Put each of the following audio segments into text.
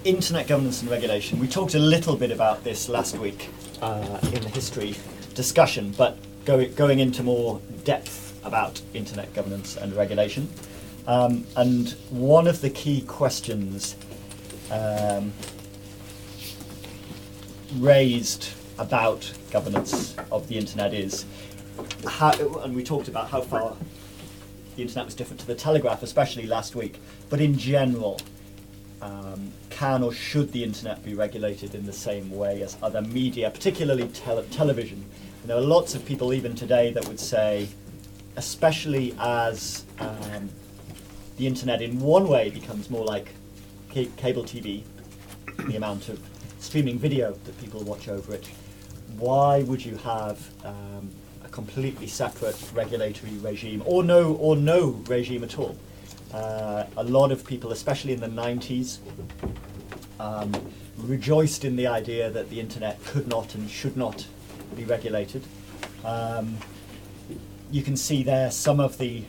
internet governance and regulation. We talked a little bit about this last week in the history discussion, but going into more depth about internet governance and regulation. And one of the key questions raised about governance of the internet is how, and we talked about how far the internet was different to the telegraph, especially last week, but in general, can or should the internet be regulated in the same way as other media, particularly television? And there are lots of people even today that would say, especially as the internet in one way becomes more like cable TV, the amount of streaming video that people watch over it, why would you have a completely separate regulatory regime or no regime at all? A lot of people, especially in the 90s, rejoiced in the idea that the internet could not and should not be regulated. You can see there some of the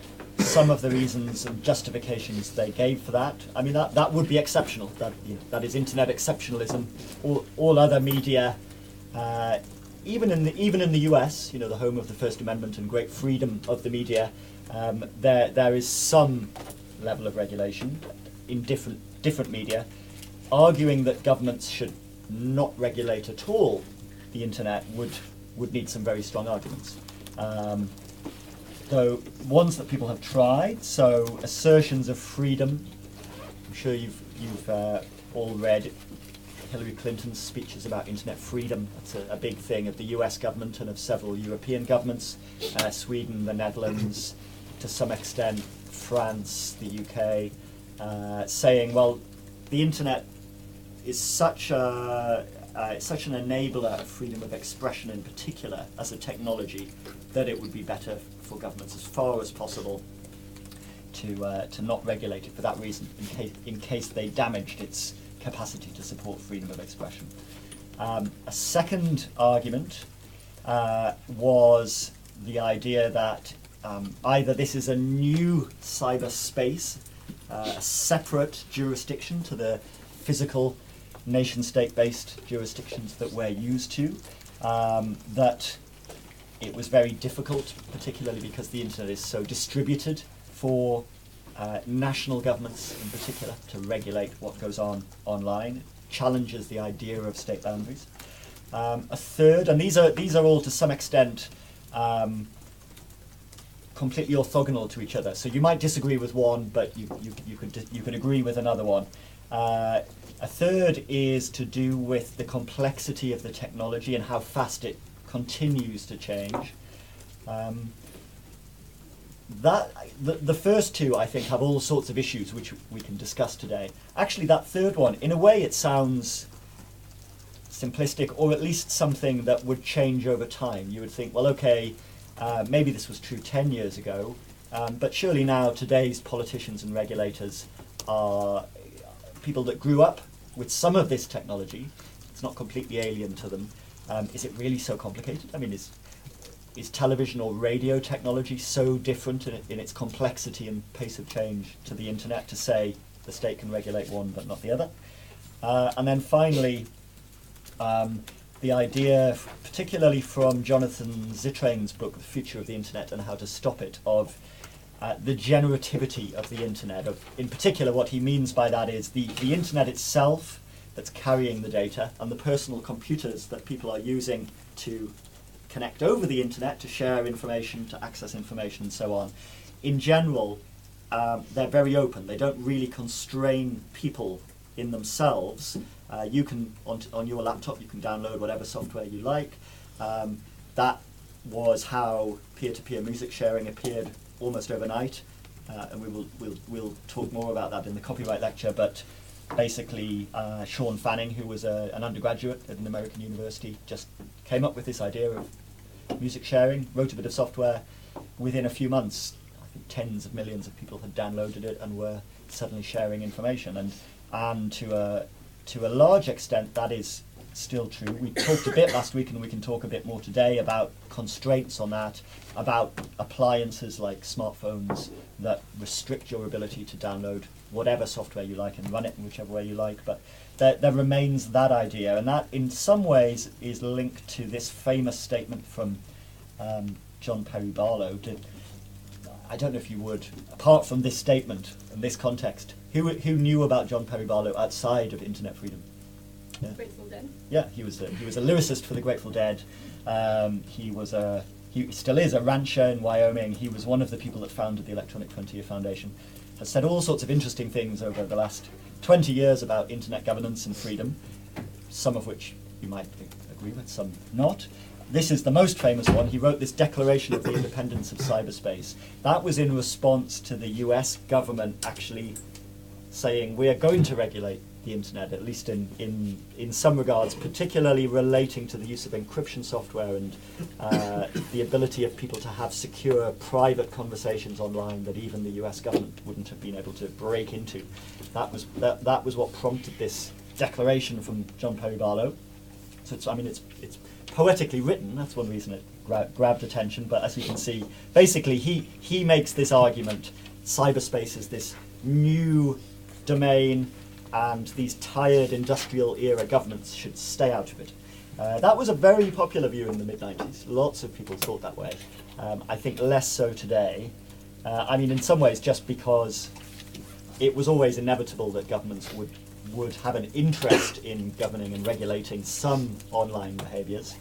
reasons and justifications they gave for that. I mean, that would be exceptional. That is internet exceptionalism. All other media, even in the US, the home of the First Amendment and great freedom of the media, there is some level of regulation in different media. Arguing that governments should not regulate at all the internet would need some very strong arguments. Though ones that people have tried, so assertions of freedom. I'm sure you've all read Hillary Clinton's speeches about internet freedom. That's a big thing of the US government and of several European governments, Sweden, the Netherlands, to some extent France, the UK, saying, well, the internet is such an enabler of freedom of expression in particular as a technology that it would be better for governments as far as possible to not regulate it for that reason, in case they damaged its capacity to support freedom of expression. A second argument was the idea that either this is a new cyberspace, a separate jurisdiction to the physical nation-state-based jurisdictions that we're used to, that it was very difficult, particularly because the internet is so distributed, for national governments in particular to regulate what goes on online. It challenges the idea of state boundaries. A third, and these are all to some extent completely orthogonal to each other. So you might disagree with one, but you could agree with another one. A third is to do with the complexity of the technology and how fast it continues to change. The first two, I think, have all sorts of issues which we can discuss today. Actually, that third one, in a way, it sounds simplistic, or at least something that would change over time. You would think, well, okay, maybe this was true 10 years ago, but surely now today's politicians and regulators are people that grew up with some of this technology. It's not completely alien to them. Is it really so complicated? I mean, is television or radio technology so different in its complexity and pace of change to the internet to say the state can regulate one but not the other? And then finally, the idea, particularly from Jonathan Zittrain's book, The Future of the Internet and How to Stop It, of the generativity of the internet. In particular, what he means by that is the internet itself that's carrying the data, and the personal computers that people are using to connect over the internet, to share information, to access information, and so on. In general, they're very open. They don't really constrain people in themselves. You can, on your laptop, you can download whatever software you like. That was how peer-to-peer music sharing appeared almost overnight, and we'll talk more about that in the copyright lecture. But basically, Sean Fanning, who was an undergraduate at an American university, just came up with this idea of music sharing, wrote a bit of software. Within a few months, I think tens of millions of people had downloaded it and were suddenly sharing information. And to a large extent, that is still true. We talked a bit last week, and we can talk a bit more today about constraints on that, about appliances like smartphones that restrict your ability to download whatever software you like and run it in whichever way you like, but there remains that idea, and that in some ways is linked to this famous statement from John Perry Barlow. I don't know if you would, apart from this statement and this context, who knew about John Perry Barlow outside of internet freedom? Yeah. Grateful Dead. Yeah, he was a lyricist for the Grateful Dead. He still is a rancher in Wyoming. He was one of the people that founded the Electronic Frontier Foundation. Has said all sorts of interesting things over the last 20 years about internet governance and freedom, some of which you might agree with, some not. This is the most famous one. He wrote this Declaration of the Independence of Cyberspace. That was in response to the US government actually saying, we are going to regulate the internet, at least in some regards, particularly relating to the use of encryption software and the ability of people to have secure private conversations online that even the US government wouldn't have been able to break into. That was what prompted this declaration from John Perry Barlow. So it's poetically written. That's one reason it grabbed attention. But as you can see, basically he makes this argument: cyberspace is this new domain, and these tired industrial era governments should stay out of it. That was a very popular view in the mid-90s. Lots of people thought that way. I think less so today. In some ways just because it was always inevitable that governments would have an interest in governing and regulating some online behaviours.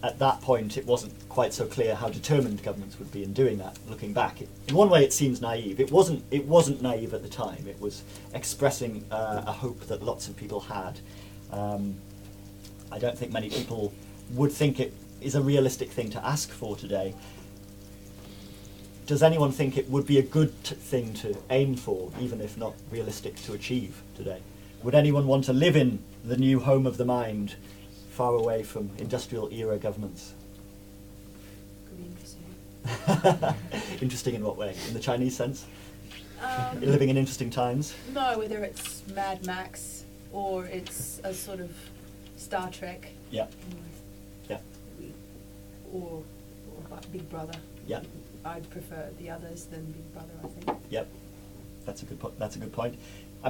At that point, it wasn't quite so clear how determined governments would be in doing that. Looking back, in one way, it seems naive. It wasn't naive at the time. It was expressing a hope that lots of people had. I don't think many people would think it is a realistic thing to ask for today. Does anyone think it would be a good thing to aim for, even if not realistic to achieve today? Would anyone want to live in the new home of the mind, far away from industrial era governments? Could be interesting. Interesting in what way? In the Chinese sense? Living in interesting times? No, whether it's Mad Max or it's a sort of Star Trek. Yeah. Yeah. Or Big Brother. Yeah. I'd prefer the others than Big Brother, I think. Yep. That's a good point.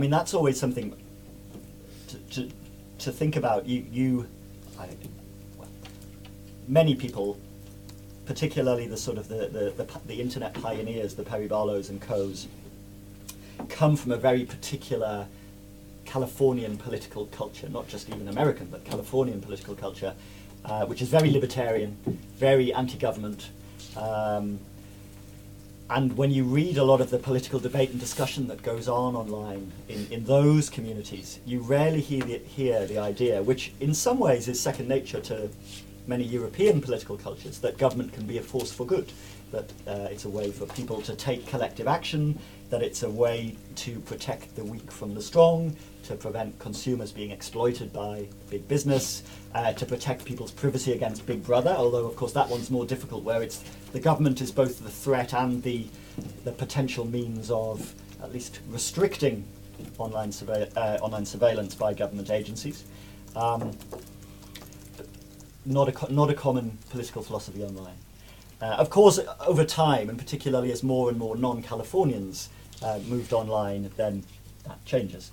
That's always something to think about. Many people, particularly the sort of the internet pioneers, the Perry Barlows and co's, come from a very particular Californian political culture, not just even American, but Californian political culture, which is very libertarian, very anti-government. And when you read a lot of the political debate and discussion that goes on online in those communities, you rarely hear the idea, which in some ways is second nature to many European political cultures, that government can be a force for good, that it's a way for people to take collective action, that it's a way to protect the weak from the strong, to prevent consumers being exploited by big business, to protect people's privacy against Big Brother, although of course that one's more difficult, where it's the government is both the threat and the potential means of at least restricting online surveillance by government agencies. Not a common political philosophy online. Of course, over time, and particularly as more and more non-Californians moved online, then that changes.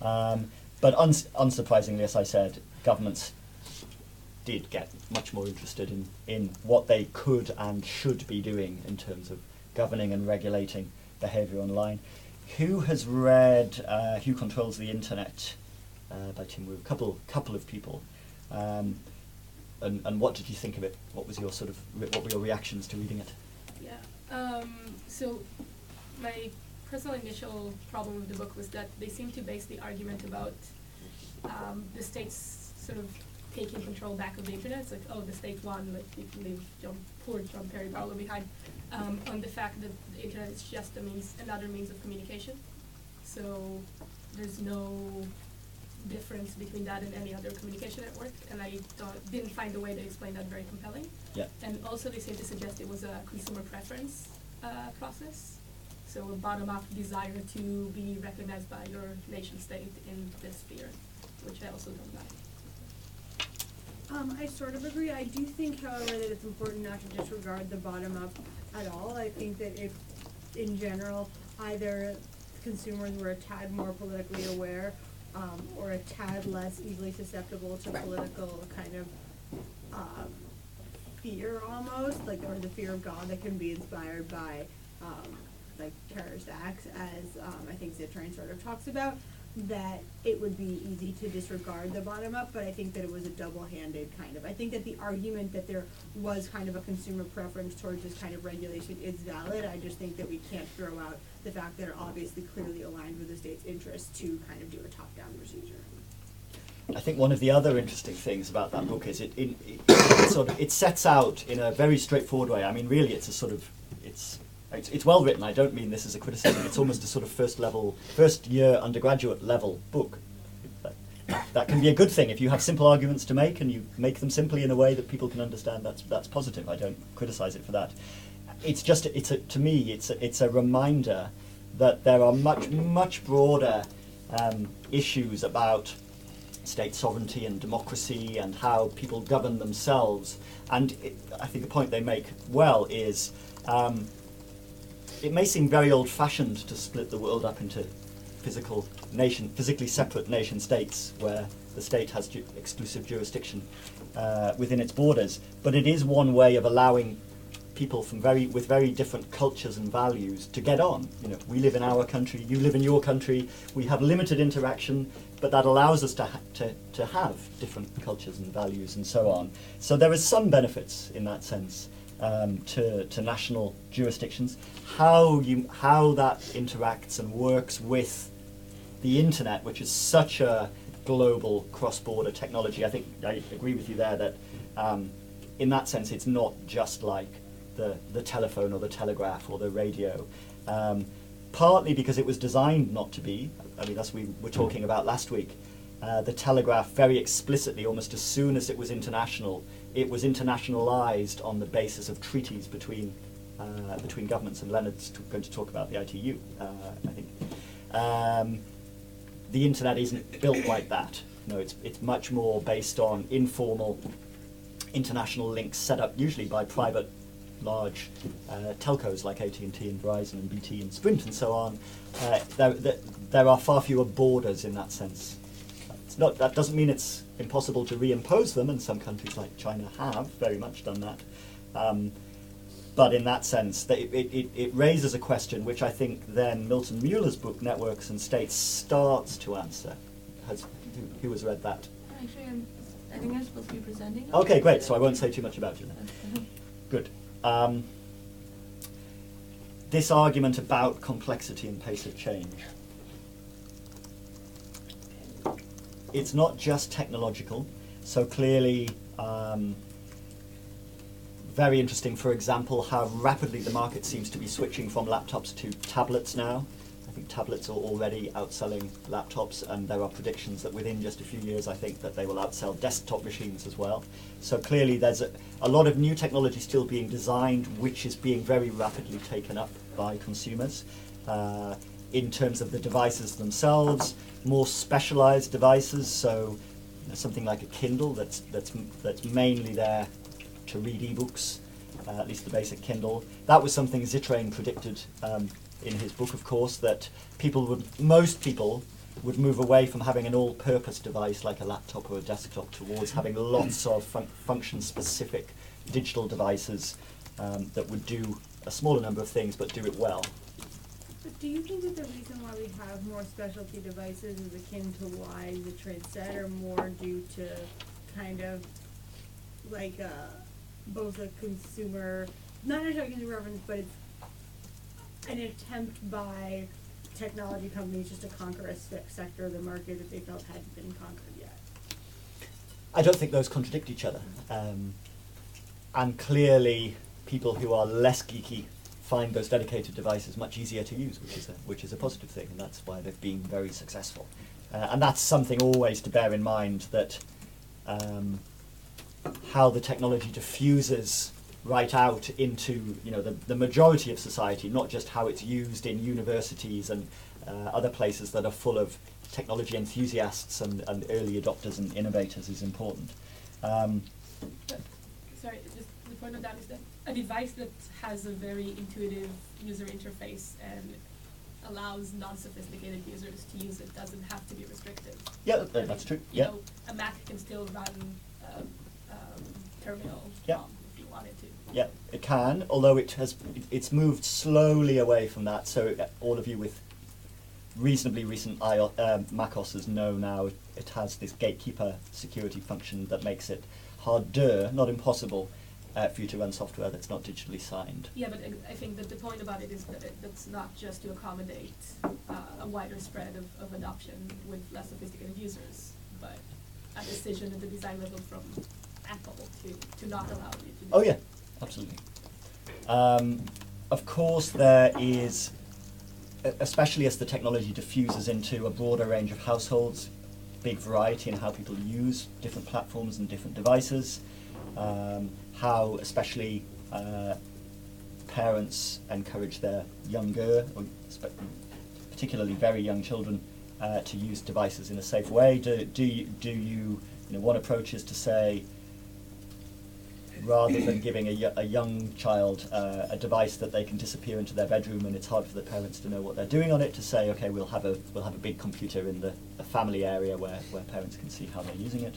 But unsurprisingly, as I said, governments did get much more interested in what they could and should be doing in terms of governing and regulating behaviour online. Who has read Who Controls the Internet by Tim Wu? Couple of people. And what did you think of it? What was your what were your reactions to reading it? Yeah. So my personal initial problem with the book was that they seem to base the argument about the state's sort of taking control back of the internet. It's like, oh, the state won, like you can leave poor John Perry Barlow behind, on the fact that the internet is just another means of communication. So there's no difference between that and any other communication network, and I didn't find a way to explain that very compelling. Yeah. And also they seem to suggest it was a consumer preference process, so a bottom-up desire to be recognized by your nation state in this sphere, which I also don't like. I sort of agree. I do think, however, that it's important not to disregard the bottom-up at all. I think that if, in general, either consumers were a tad more politically aware, or a tad less easily susceptible to political kind of fear almost, like, or the fear of God that can be inspired by like terrorist acts, as I think Zittrain sort of talks about, that it would be easy to disregard the bottom up, but I think that it was a double-handed kind of. I think that the argument that there was kind of a consumer preference towards this kind of regulation is valid. I just think that we can't throw out the fact that it obviously clearly aligned with the state's interests to kind of do a top-down procedure. I think one of the other interesting things about that book is it sets out in a very straightforward way. I mean, really, it's a sort of it's well written. I don't mean this as a criticism. It's almost a sort of first year undergraduate level book. That can be a good thing if you have simple arguments to make and you make them simply in a way that people can understand. That's positive. I don't criticize it for that. It's just to me it's a reminder that there are much broader issues about state sovereignty and democracy and how people govern themselves. And I think the point they make well is it may seem very old-fashioned to split the world up into physically separate nation states where the state has exclusive jurisdiction within its borders, but it is one way of allowing people with very different cultures and values to get on. You know, we live in our country, you live in your country, we have limited interaction, but that allows us to have different cultures and values and so on. So there is some benefits in that sense to national jurisdictions. How that interacts and works with the internet, which is such a global cross-border technology, I think I agree with you there that in that sense it's not just like the telephone or the telegraph or the radio, partly because it was designed not to be. I mean, as we were talking about last week, the telegraph very explicitly, almost as soon as it was international, it was internationalized on the basis of treaties between governments, and Leonard's going to talk about the ITU, I think. The internet isn't built like that. No, it's much more based on informal international links set up usually by private large telcos like AT&T and Verizon and BT and Sprint and so on. There are far fewer borders in that sense. That doesn't mean it's impossible to reimpose them, and some countries like China have very much done that. But in that sense, it raises a question which I think then Milton Mueller's book, Networks and States, starts to answer. Who has read that? Actually, I think I'm supposed to be presenting. Okay, great. So I won't say too much about you then. Good. This argument about complexity and pace of change. It's not just technological. So clearly, very interesting, for example, how rapidly the market seems to be switching from laptops to tablets now. I think tablets are already outselling laptops, and there are predictions that within just a few years, I think that they will outsell desktop machines as well. So clearly there's a lot of new technology still being designed, which is being very rapidly taken up by consumers. In terms of the devices themselves, more specialized devices, so something like a Kindle that's mainly there to read ebooks, at least the basic Kindle. That was something Zittrain predicted in his book, of course, that most people would move away from having an all-purpose device like a laptop or a desktop towards having lots of function-specific digital devices that would do a smaller number of things but do it well. But do you think that the reason why we have more specialty devices is akin to why the trade set, or more due to kind of like both a consumer, not necessarily consumer preference, but it's an attempt by technology companies just to conquer a sector of the market that they felt hadn't been conquered yet? I don't think those contradict each other. And clearly, people who are less geeky find those dedicated devices much easier to use, which is a positive thing, and that's why they've been very successful. And that's something always to bear in mind, that how the technology diffuses right out into the majority of society, not just how it's used in universities and other places that are full of technology enthusiasts and early adopters and innovators, is important. Sorry, just the point of that is that a device that has a very intuitive user interface and allows non-sophisticated users to use it doesn't have to be restrictive. Yeah, that's true. You Yeah. know, a Mac can still run terminal Yeah. if you wanted to. Yeah, it can, although it's moved slowly away from that. So all of you with reasonably recent Mac OSs know now it has this gatekeeper security function that makes it harder, not impossible, for you to run software that's not digitally signed. Yeah, but I think that the point about it is that that's not just to accommodate a wider spread of adoption with less sophisticated users, but a decision at the design level from Apple to not allow you to do Oh yeah, absolutely. Of course there is, especially as the technology diffuses into a broader range of households, big variety in how people use different platforms and different devices, how especially parents encourage their younger, or particularly very young children, to use devices in a safe way. Do you one approach is to say, rather than giving a young child a device that they can disappear into their bedroom and it's hard for the parents to know what they're doing on it, to say, okay, we'll have a big computer in the family area where parents can see how they're using it.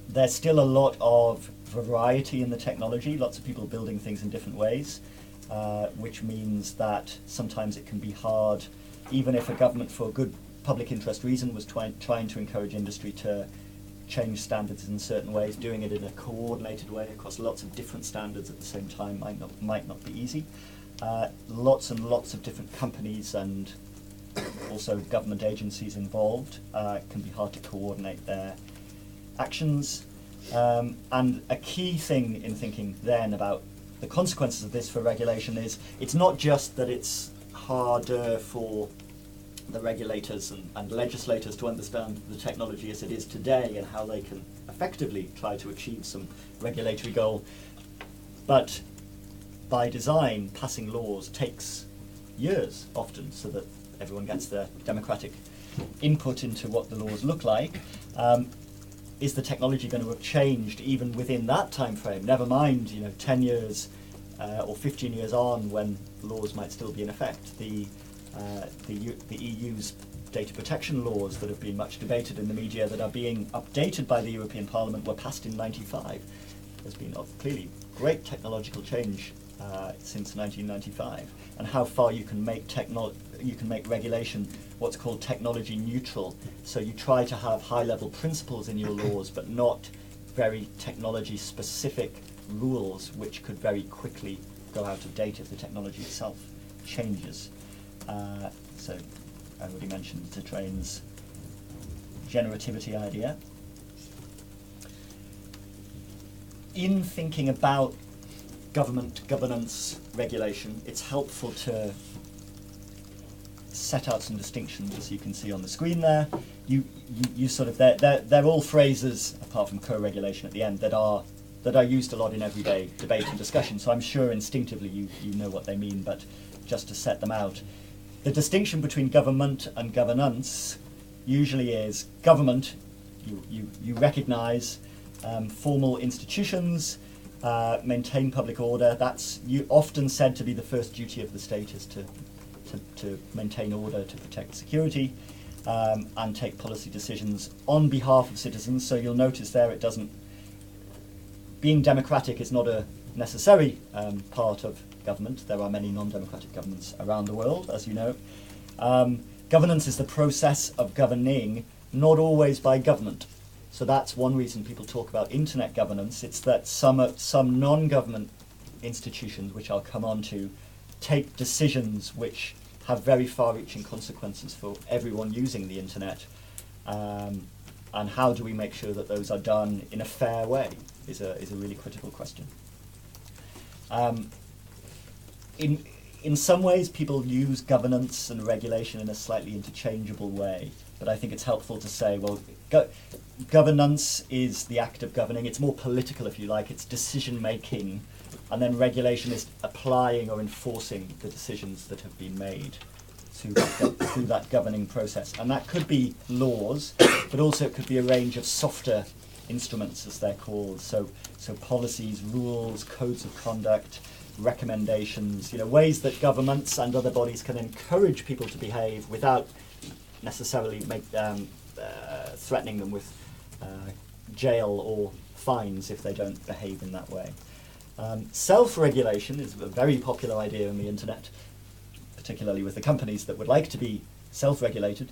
There's still a lot of variety in the technology, lots of people building things in different ways, which means that sometimes it can be hard, even if a government for a good public interest reason was trying to encourage industry to change standards in certain ways, doing it in a coordinated way across lots of different standards at the same time might not be easy. Lots and lots of different companies and also government agencies involved can be hard to coordinate their actions. And a key thing in thinking then about the consequences of this for regulation is it's not just that it's harder for the regulators and legislators to understand the technology as it is today and how they can effectively try to achieve some regulatory goal. But by design, passing laws takes years often so that everyone gets their democratic input into what the laws look like. Is the technology going to have changed even within that time frame? Never mind, 10 years or 15 years on when laws might still be in effect. The EU's data protection laws that have been much debated in the media that are being updated by the European Parliament were passed in '95. There's been clearly great technological change since 1995, and how far you can make regulation what's called technology neutral. So you try to have high-level principles in your laws, but not very technology-specific rules, which could very quickly go out of date if the technology itself changes. So I already mentioned Train's generativity idea. In thinking about government governance regulation, it's helpful to set out some distinctions, as you can see on the screen there. You sort of they're all phrases apart from co-regulation at the end that are used a lot in everyday debate and discussion. So I'm sure instinctively you know what they mean, but just to set them out. The distinction between government and governance usually is government, you recognise formal institutions, maintain public order. That's often said to be the first duty of the state, is to maintain order, to protect security, and take policy decisions on behalf of citizens. So you'll notice there it doesn't, being democratic is not a necessary part of government. There are many non-democratic governments around the world, as you know. Governance is the process of governing, not always by government. So that's one reason people talk about internet governance. It's that some non-government institutions, which I'll come on to, take decisions which have very far-reaching consequences for everyone using the internet. And how do we make sure that those are done in a fair way is a really critical question. In some ways, people use governance and regulation in a slightly interchangeable way, but I think it's helpful to say, well, governance is the act of governing. It's more political, if you like. It's decision-making, and then regulation is applying or enforcing the decisions that have been made through that governing process. And that could be laws, but also it could be a range of softer instruments, as they're called. So policies, rules, codes of conduct, recommendations, ways that governments and other bodies can encourage people to behave without necessarily threatening them with jail or fines if they don't behave in that way. Self-regulation is a very popular idea on the internet, particularly with the companies that would like to be self-regulated.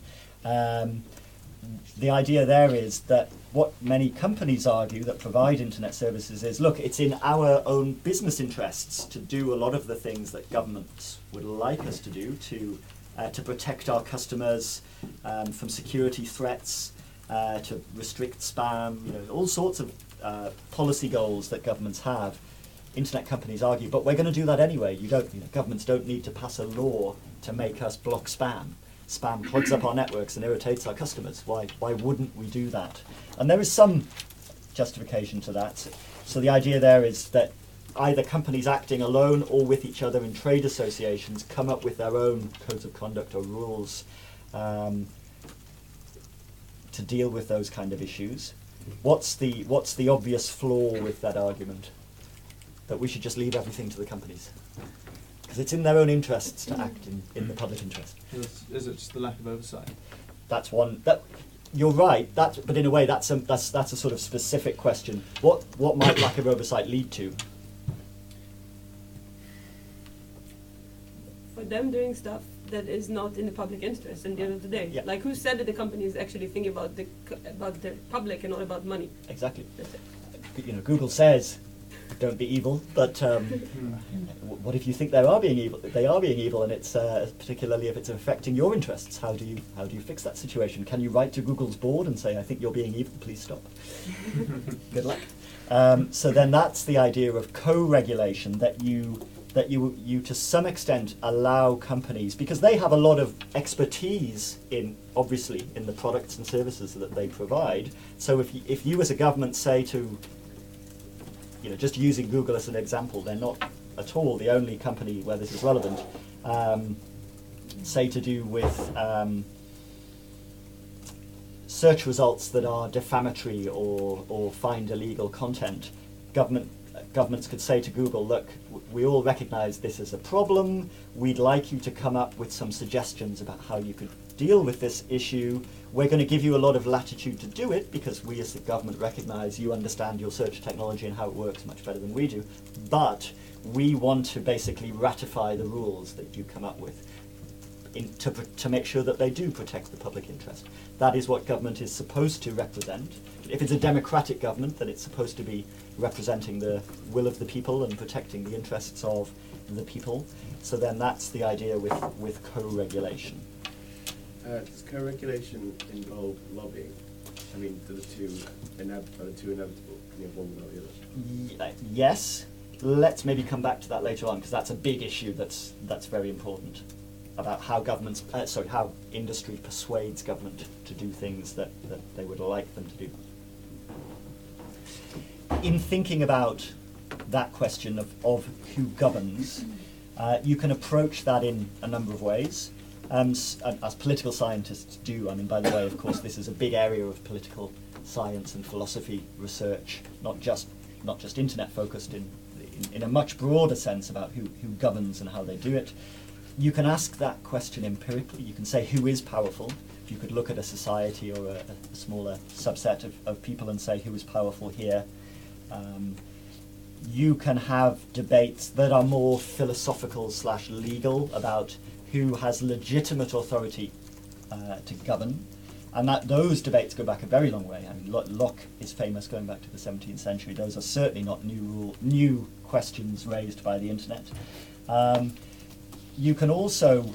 The idea there is that what many companies argue that provide internet services is, look, it's in our own business interests to do a lot of the things that governments would like us to do to protect our customers from security threats, to restrict spam, all sorts of policy goals that governments have. Internet companies argue, but we're going to do that anyway. Governments don't need to pass a law to make us block spam. Spam clogs up our networks and irritates our customers. Why wouldn't we do that? And there is some justification to that. So the idea there is that either companies acting alone or with each other in trade associations come up with their own codes of conduct or rules to deal with those kind of issues. What's the obvious flaw with that argument? That we should just leave everything to the companies? Because it's in their own interests to act in the public interest. Is it just the lack of oversight? That's one. You're right. But in a way, that's a sort of specific question. What might lack of oversight lead to? For them doing stuff that is not in the public interest at the end of the day. Yeah. Like, who said that the company is actually thinking about the public and not about money? Exactly. That's it. Google says, "Don't be evil," but what if you think they are being evil? They are being evil, and it's particularly if it's affecting your interests. How do you fix that situation? Can you write to Google's board and say, "I think you're being evil. Please stop"? Good luck. So then that's the idea of co-regulation, that you to some extent allow companies, because they have a lot of expertise in the products and services that they provide. So if you as a government say to, just using Google as an example, they're not at all the only company where this is relevant, say to do with search results that are defamatory or find illegal content, governments could say to Google, look, we all recognize this as a problem. We'd like you to come up with some suggestions about how you could deal with this issue. We're going to give you a lot of latitude to do it because we as the government recognize you understand your search technology and how it works much better than we do. But we want to basically ratify the rules that you come up with to make sure that they do protect the public interest. That is what government is supposed to represent. If it's a democratic government, then it's supposed to be representing the will of the people and protecting the interests of the people. So then that's the idea with co-regulation. Does co-regulation involve lobbying? I mean, are the two inevitable? Can you have one without the other? Yes. Let's maybe come back to that later on, because that's a big issue that's very important about how how industry persuades government to do things that they would like them to do. In thinking about that question of who governs, you can approach that in a number of ways. As political scientists do. I mean, by the way, of course, this is a big area of political science and philosophy research, not just internet focused in a much broader sense about who governs and how they do it. You can ask that question empirically. You can say who is powerful. If you could look at a society or a smaller subset of people and say who is powerful here. You can have debates that are more philosophical / legal about who has legitimate authority to govern, and those debates go back a very long way. I mean, Locke is famous going back to the 17th century. Those are certainly not new questions raised by the internet. You can also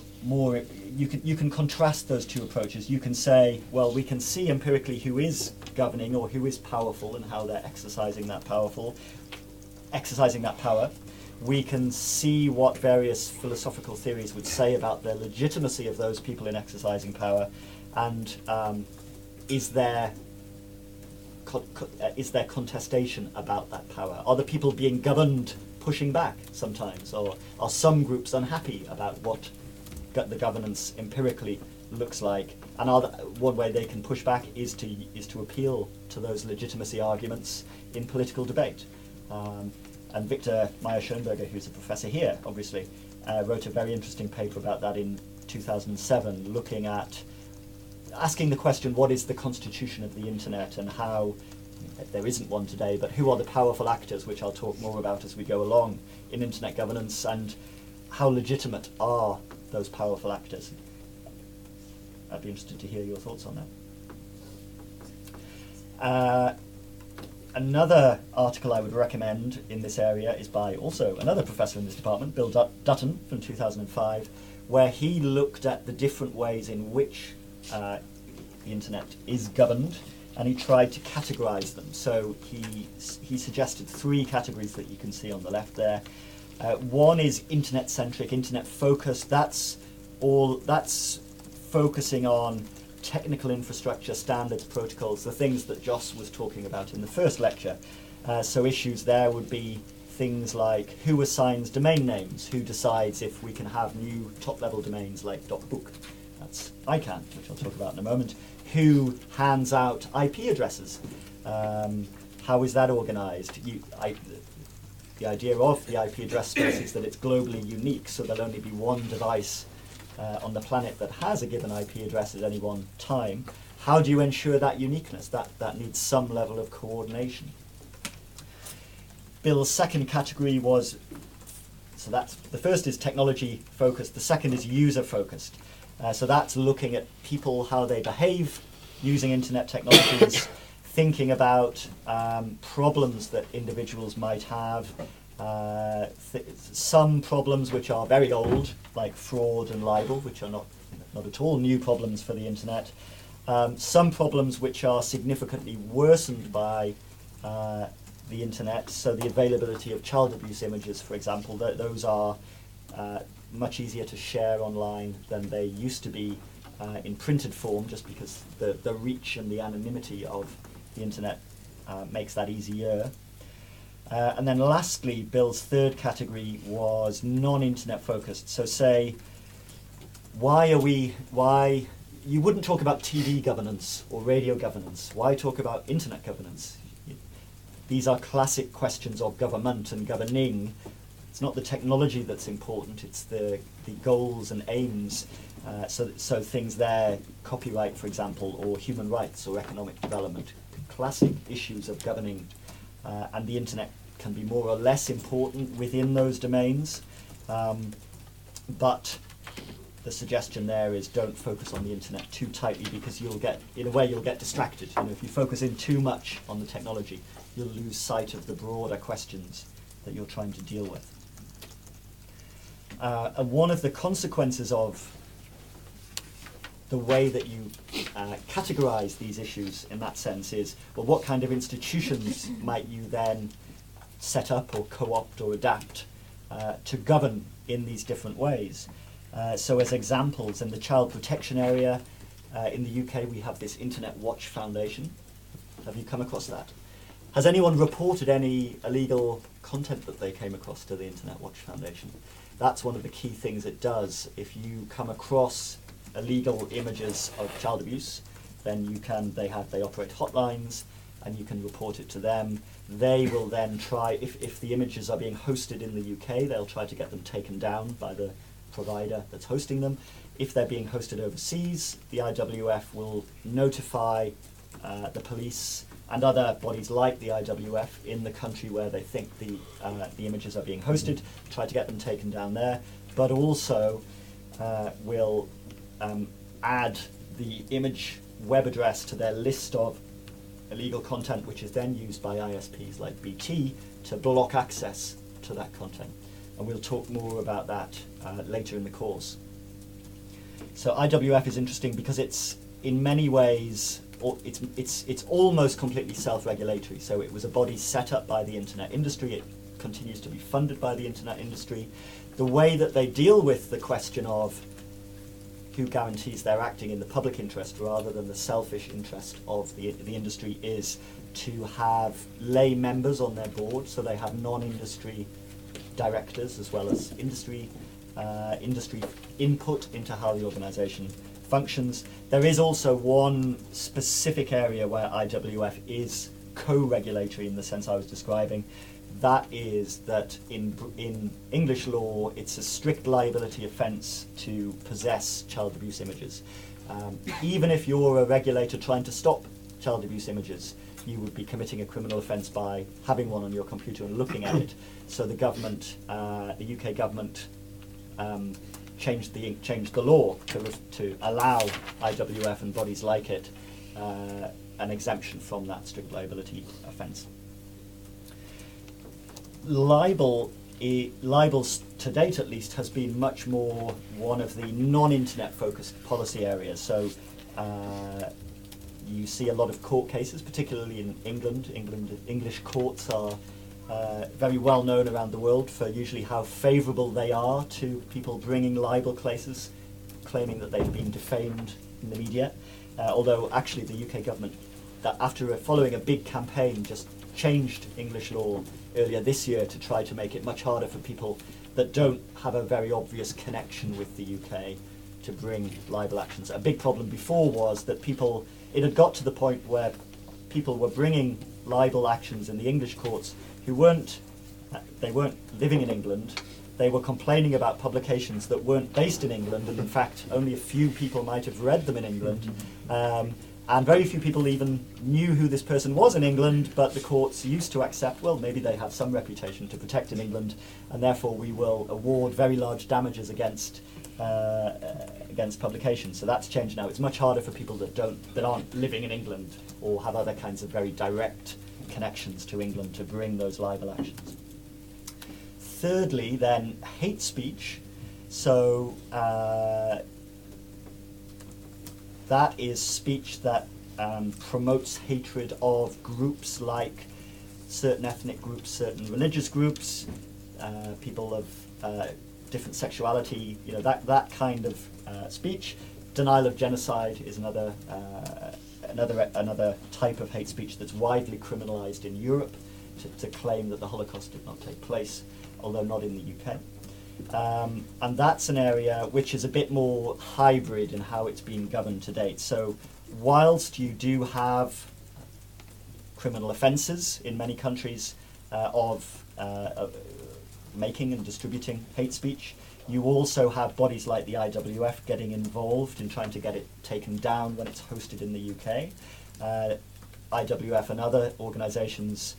you can contrast those two approaches. You can say, well, we can see empirically who is governing or who is powerful and how they're exercising that power. We can see what various philosophical theories would say about the legitimacy of those people in exercising power, and is there contestation about that power? Are the people being governed pushing back sometimes, or are some groups unhappy about what the governance empirically looks like? And one way they can push back is to appeal to those legitimacy arguments in political debate. And Victor Meyer-Schoenberger, who's a professor here, obviously, wrote a very interesting paper about that in 2007, looking at, asking the question, what is the constitution of the internet, and how, there isn't one today, but who are the powerful actors, which I'll talk more about as we go along, in internet governance, and how legitimate are those powerful actors? I'd be interested to hear your thoughts on that. Another article I would recommend in this area is by also another professor in this department, Bill Dutton, from 2005, where he looked at the different ways in which the internet is governed, and he tried to categorize them. So he suggested 3 categories that you can see on the left there. One is internet-centric, internet-focused. That's focusing on technical infrastructure, standards, protocols, the things that Joss was talking about in the first lecture. So issues there would be things like who assigns domain names, who decides if we can have new top-level domains like .book. That's ICANN, which I'll talk about in a moment. Who hands out IP addresses? How is that organized? The idea of the IP address space is that it's globally unique, so there'll only be one device on the planet that has a given IP address at any one time. How do you ensure that uniqueness? That needs some level of coordination. Bill's second category was, so that's, the first is technology focused, the second is user focused. So that's looking at people, how they behave using internet technologies, thinking about problems that individuals might have, some problems which are very old, like fraud and libel, which are not at all new problems for the internet. Some problems which are significantly worsened by the internet, so the availability of child abuse images, for example, those are much easier to share online than they used to be in printed form, just because the reach and the anonymity of the internet makes that easier. And then lastly, Bill's third category was non-internet focused. So say, you wouldn't talk about TV governance or radio governance. Why talk about internet governance? These are classic questions of government and governing. It's not the technology that's important, it's the goals and aims. So things there, copyright, for example, or human rights or economic development, classic issues of governing. And the internet can be more or less important within those domains. But the suggestion there is don't focus on the internet too tightly, because you'll get distracted. If you focus in too much on the technology, you'll lose sight of the broader questions that you're trying to deal with. And one of the consequences of the way that you categorize these issues in that sense is, well, what kind of institutions might you then set up or co-opt or adapt to govern in these different ways? So as examples, in the child protection area, in the UK we have this Internet Watch Foundation. Have you come across that? Has anyone reported any illegal content that they came across to the Internet Watch Foundation? That's one of the key things it does. If you come across illegal images of child abuse, then they operate hotlines, and you can report it to them. They will then try, if the images are being hosted in the UK, they'll try to get them taken down by the provider that's hosting them. If they're being hosted overseas, the IWF will notify the police and other bodies like the IWF in the country where they think the images are being hosted, try to get them taken down there, but also will add the image web address to their list of illegal content, which is then used by ISPs like BT to block access to that content. And we'll talk more about that later in the course. So IWF is interesting because it's in many ways, it's almost completely self-regulatory. So it was a body set up by the internet industry. It continues to be funded by the internet industry. The way that they deal with the question of who guarantees they're acting in the public interest rather than the selfish interest of the industry is to have lay members on their board, so they have non-industry directors as well as industry input into how the organisation functions. There is also one specific area where IWF is co-regulatory in the sense I was describing. that is that in English law, it's a strict liability offence to possess child abuse images. Even if you're a regulator trying to stop child abuse images, you would be committing a criminal offence by having one on your computer and looking at it. So the government, the UK government, changed the law to allow IWF and bodies like it an exemption from that strict liability offence. Libel, to date at least, has been much more one of the non-internet focused policy areas. So you see a lot of court cases, particularly in England. English courts are very well known around the world for usually how favourable they are to people bringing libel cases, claiming that they've been defamed in the media. Although actually the UK government, after following a big campaign, just changed English law earlier this year to try to make it much harder for people that don't have a very obvious connection with the UK to bring libel actions. A big problem before was that it had got to the point where people were bringing libel actions in the English courts who weren't living in England. They were complaining about publications that weren't based in England, and in fact only a few people might have read them in England. And very few people even knew who this person was in England, but the courts used to accept, well, maybe they have some reputation to protect in England, and therefore we will award very large damages against publications. So that's changed now. It's much harder for people that aren't living in England or have other kinds of very direct connections to England to bring those libel actions. Thirdly, then, hate speech. So that is speech that promotes hatred of groups like certain ethnic groups, certain religious groups, people of different sexuality, that kind of speech. Denial of genocide is another type of hate speech that's widely criminalised in Europe to claim that the Holocaust did not take place, although not in the UK. And that's an area which is a bit more hybrid in how it's been governed to date. So whilst you do have criminal offences in many countries of making and distributing hate speech, you also have bodies like the IWF getting involved in trying to get it taken down when it's hosted in the UK. IWF and other organisations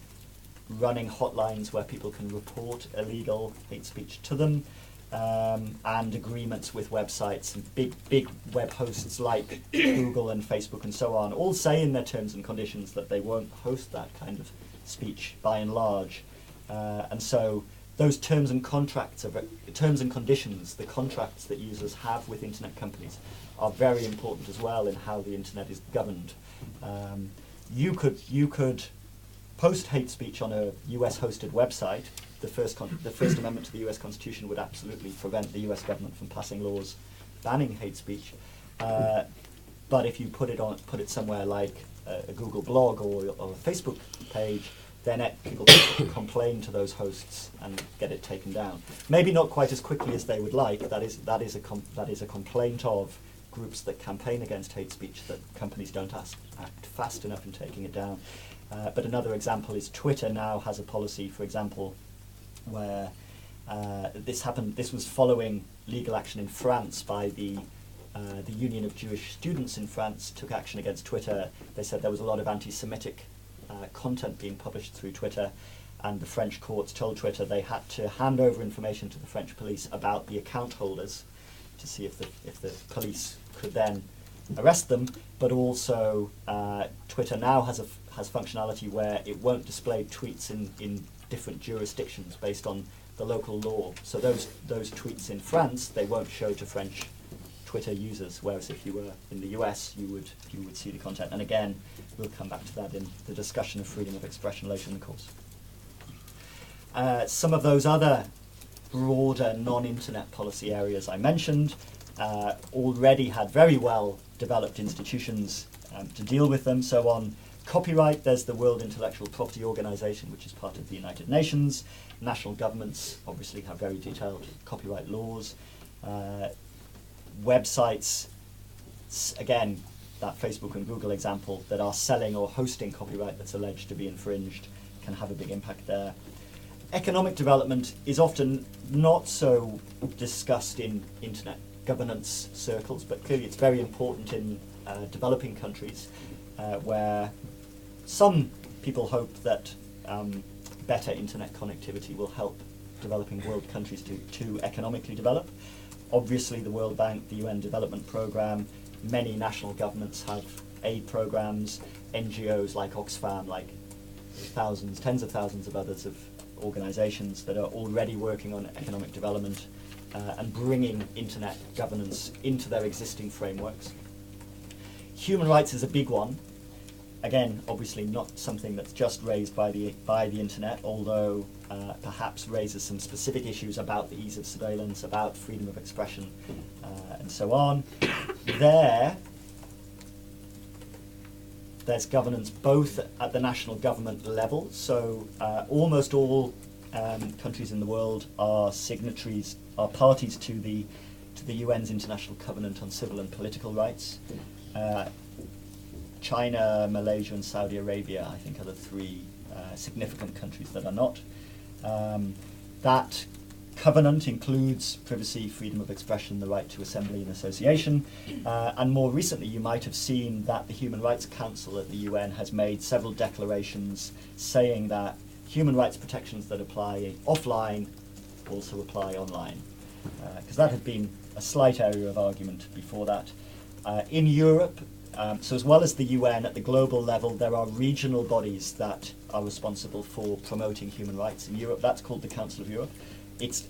running hotlines where people can report illegal hate speech to them, and agreements with websites and big web hosts like Google and Facebook and so on all say in their terms and conditions that they won't host that kind of speech by and large. And so those terms and conditions, the contracts that users have with internet companies, are very important as well in how the internet is governed. You could post hate speech on a US hosted website. The First Amendment to the US Constitution would absolutely prevent the US government from passing laws banning hate speech. But if you put it somewhere like a Google blog or a Facebook page, then people can complain to those hosts and get it taken down. Maybe not quite as quickly as they would like. That is a complaint of groups that campaign against hate speech, that companies don't act fast enough in taking it down. But another example is Twitter now has a policy, for example, where this happened. This was following legal action in France by the Union of Jewish Students in France took action against Twitter. They said there was a lot of anti-Semitic content being published through Twitter, and the French courts told Twitter they had to hand over information to the French police about the account holders to see if the police could then arrest them. But also Twitter now has functionality where it won't display tweets in different jurisdictions based on the local law. So those tweets in France, they won't show to French Twitter users, whereas if you were in the US, you would see the content. And again, we'll come back to that in the discussion of freedom of expression later in the course. Some of those other broader non-internet policy areas I mentioned already had very well developed institutions to deal with them. So on copyright, there's the World Intellectual Property Organization, which is part of the United Nations. National governments obviously have very detailed copyright laws. Websites, again, that Facebook and Google example, that are selling or hosting copyright that's alleged to be infringed can have a big impact there. economic development is often not so discussed in internet governance circles, but clearly it's very important in developing countries where some people hope that better internet connectivity will help developing world countries to economically develop. Obviously, the World Bank, the UN Development Programme, many national governments have aid programs, NGOs like Oxfam, like thousands, tens of thousands of others of organisations that are already working on economic development and bringing internet governance into their existing frameworks. Human rights is a big one. Again, obviously not something that's just raised by the internet, although perhaps raises some specific issues about the ease of surveillance, about freedom of expression, and so on. There's governance both at the national government level, so almost all countries in the world are signatories, are parties to the UN's International Covenant on Civil and Political Rights. China, Malaysia and Saudi Arabia, I think, are the three significant countries that are not. That covenant includes privacy, freedom of expression, the right to assembly and association, and more recently you might have seen that the Human Rights Council at the UN has made several declarations saying that human rights protections that apply offline also apply online, because that had been a slight area of argument before that. In Europe, so as well as the UN, at the global level, there are regional bodies that are responsible for promoting human rights in Europe. That's called the Council of Europe. It's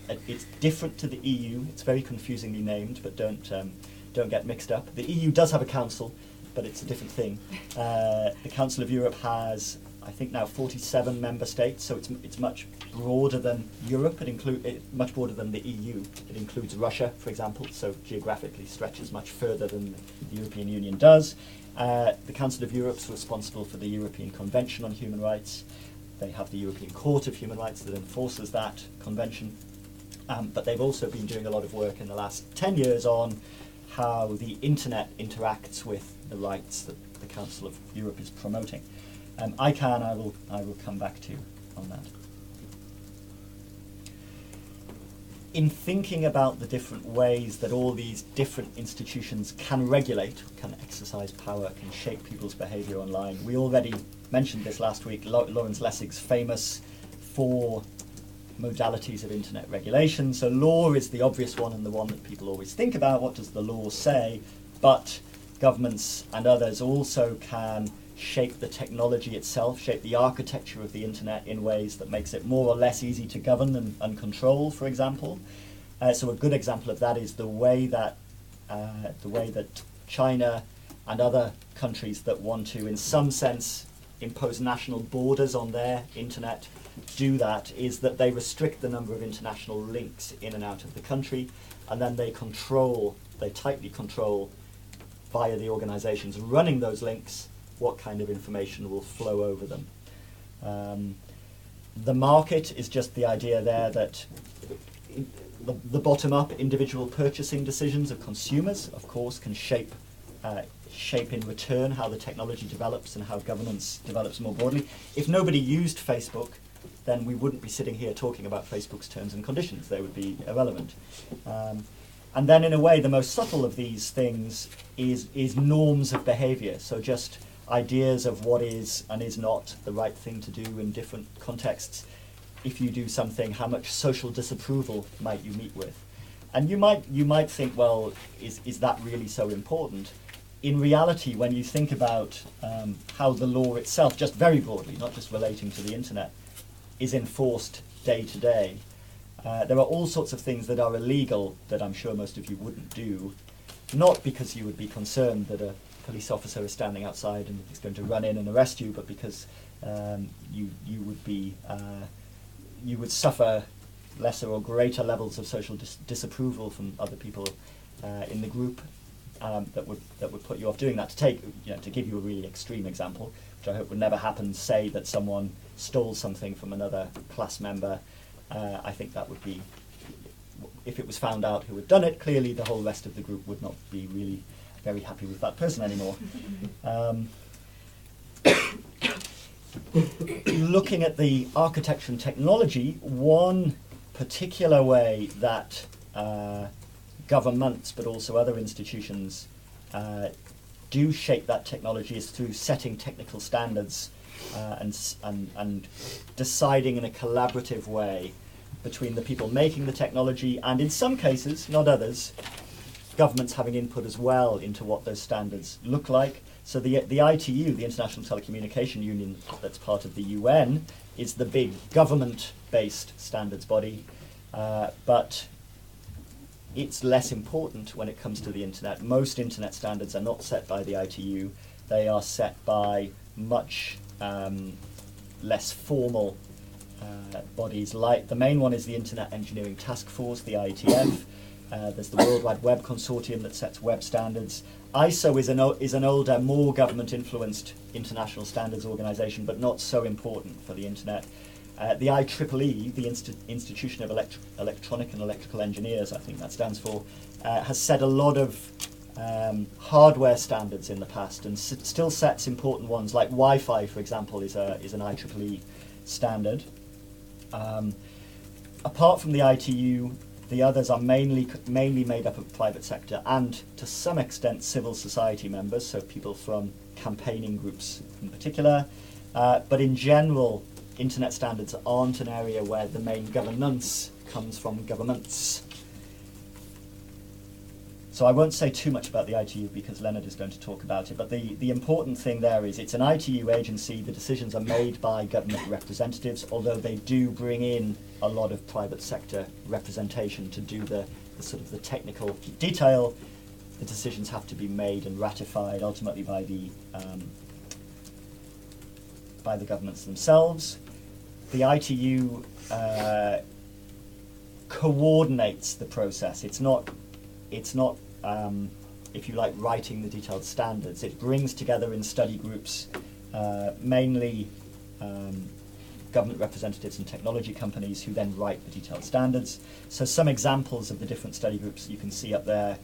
different to the EU. It's very confusingly named, but don't get mixed up. The EU does have a council, but it's a different thing. The Council of Europe has, I think, now 47 member states, so it's much broader than Europe. Much broader than the EU. It includes Russia, for example, so geographically stretches much further than the European Union does. The Council of Europe is responsible for the European Convention on Human Rights. They have the European Court of Human Rights that enforces that convention. But they've also been doing a lot of work in the last 10 years on how the internet interacts with the rights that the Council of Europe is promoting. ICANN, I will come back to on that. In thinking about the different ways that all these different institutions can regulate, can exercise power, can shape people's behaviour online, we already mentioned this last week, Lawrence Lessig's famous 4 modalities of internet regulation. So law is the obvious one and the one that people always think about. What does the law say? But governments and others also can shape the technology itself, shape the architecture of the internet in ways that makes it more or less easy to govern and control, for example. So a good example of that is the way that China and other countries that want to, in some sense, impose national borders on their internet do that, is that they restrict the number of international links in and out of the country, and then they tightly control via the organizations running those links what kind of information will flow over them. The market is just the idea there that the bottom-up individual purchasing decisions of consumers, of course, can shape in return how the technology develops and how governance develops more broadly. If nobody used Facebook, then we wouldn't be sitting here talking about Facebook's terms and conditions. They would be irrelevant. And then, in a way, the most subtle of these things is norms of behavior. So just ideas of what is and is not the right thing to do in different contexts. If you do something, how much social disapproval might you meet with? And you might think, well, is that really so important? In reality, when you think about how the law itself, just very broadly, not just relating to the internet, is enforced day to day, there are all sorts of things that are illegal that I'm sure most of you wouldn't do, not because you would be concerned that a police officer is standing outside and is going to run in and arrest you, but because you would suffer lesser or greater levels of social disapproval from other people in the group that would put you off doing that. To give you a really extreme example, which I hope would never happen, say that someone stole something from another class member. I think that would be, if it was found out who had done it, clearly the whole rest of the group would not be really very happy with that person anymore. looking at the architecture and technology, one particular way that governments, but also other institutions, do shape that technology is through setting technical standards and deciding in a collaborative way between the people making the technology and, in some cases, not others, governments having input as well into what those standards look like. So the ITU, the International Telecommunication Union, that's part of the UN, is the big government-based standards body, but it's less important when it comes to the internet. Most internet standards are not set by the ITU. They are set by much less formal bodies. Like the main one is the Internet Engineering Task Force, the IETF. There's the World Wide Web Consortium that sets web standards. ISO is an older, more government-influenced international standards organization, but not so important for the internet. The IEEE, the Institution of Electronic and Electrical Engineers, I think that stands for, has set a lot of hardware standards in the past and still sets important ones, like Wi-Fi, for example, is an IEEE standard. Apart from the ITU, the others are mainly made up of private sector and, to some extent, civil society members, so people from campaigning groups in particular. But in general, internet standards aren't an area where the main governance comes from governments. So I won't say too much about the ITU because Leonard is going to talk about it, but the important thing there is it's an ITU agency. The decisions are made by government representatives, although they do bring in a lot of private sector representation to do the sort of the technical detail. The decisions have to be made and ratified ultimately by the governments themselves. The ITU coordinates the process. It's not if you like, writing the detailed standards. It brings together in study groups mainly government representatives and technology companies who then write the detailed standards. So some examples of the different study groups you can see up there,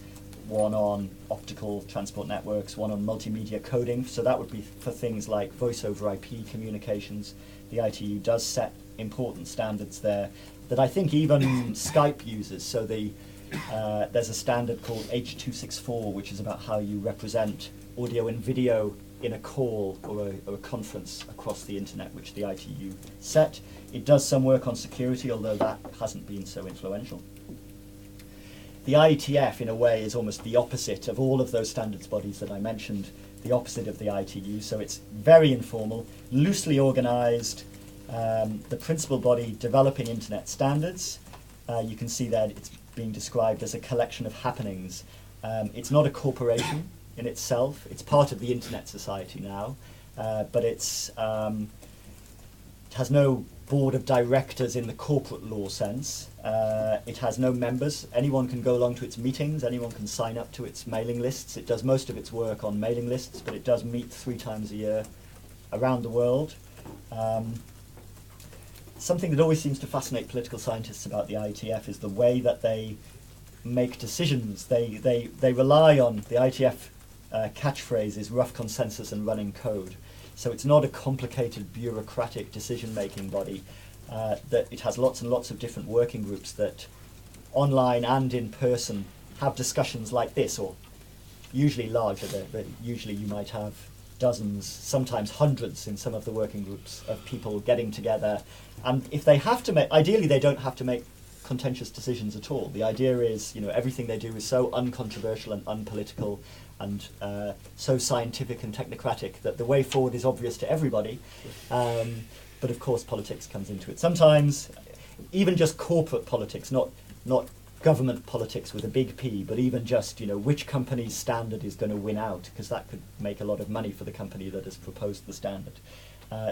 one on optical transport networks, one on multimedia coding. So that would be for things like voice over IP communications. The ITU does set important standards there that I think even Skype uses. So there's a standard called H.264, which is about how you represent audio and video in a call or a conference across the internet, which the ITU set. It does some work on security, although that hasn't been so influential. The IETF, in a way, is almost the opposite of all of those standards bodies that I mentioned, the opposite of the ITU. So it's very informal, loosely organized, the principal body developing internet standards. You can see that it's being described as a collection of happenings. It's not a corporation in itself. It's part of the Internet Society now, but it has no board of directors in the corporate law sense. It has no members. Anyone can go along to its meetings. Anyone can sign up to its mailing lists. It does most of its work on mailing lists, but it does meet 3 times a year around the world. Something that always seems to fascinate political scientists about the IETF is the way that they make decisions. They rely on the IETF catchphrase is rough consensus and running code. So it's not a complicated bureaucratic decision-making body. That it has lots and lots of different working groups that online and in person have discussions like this, or usually larger. But usually you might have dozens, sometimes hundreds in some of the working groups of people getting together. And if they have to make, ideally they don't have to make contentious decisions at all. The idea is, everything they do is so uncontroversial and unpolitical and so scientific and technocratic that the way forward is obvious to everybody. But of course politics comes into it. Sometimes even just corporate politics, not government politics with a big P, but even just, which company's standard is going to win out, because that could make a lot of money for the company that has proposed the standard.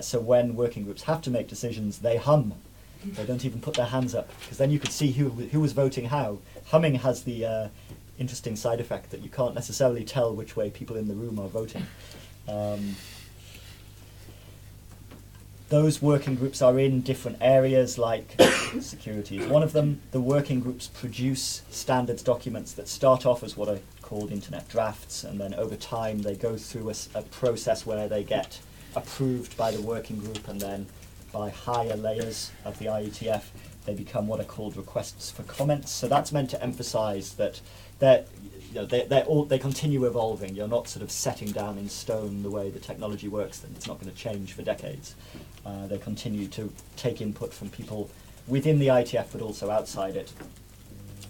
So when working groups have to make decisions, they hum. They don't even put their hands up, because then you could see who was voting how. Humming has the interesting side effect that you can't necessarily tell which way people in the room are voting. Those working groups are in different areas, like security is one of them. The working groups produce standards documents that start off as what are called internet drafts, and then over time they go through a process where they get approved by the working group and then by higher layers of the IETF. They become what are called requests for comments. So that's meant to emphasize that they continue evolving. You're not sort of setting down in stone the way the technology works, that it's not going to change for decades. They continue to take input from people within the IETF but also outside it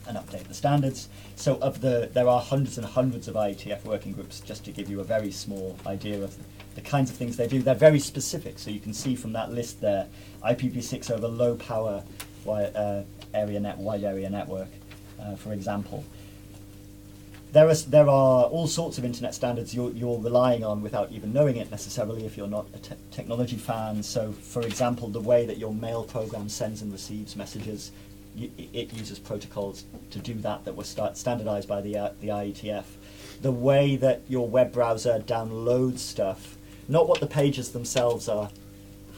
and update the standards. So there are hundreds and hundreds of IETF working groups, just to give you a very small idea of the kinds of things they do. They're very specific, so you can see from that list there, IPv6 over low power wide area network, for example. There are all sorts of internet standards you're relying on without even knowing it necessarily if you're not a technology fan. So, for example, the way that your mail program sends and receives messages, it uses protocols to do that were standardized by the IETF. The way that your web browser downloads stuff, not what the pages themselves are,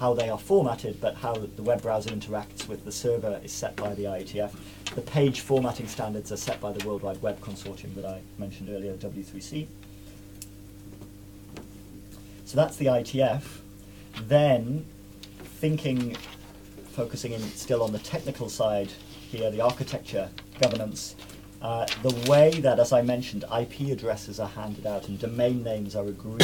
how they are formatted, but how the web browser interacts with the server is set by the IETF. The page formatting standards are set by the World Wide Web Consortium that I mentioned earlier, W3C. So that's the IETF. Then, focusing in still on the technical side here, the architecture, governance, the way that, as I mentioned, IP addresses are handed out and domain names are agreed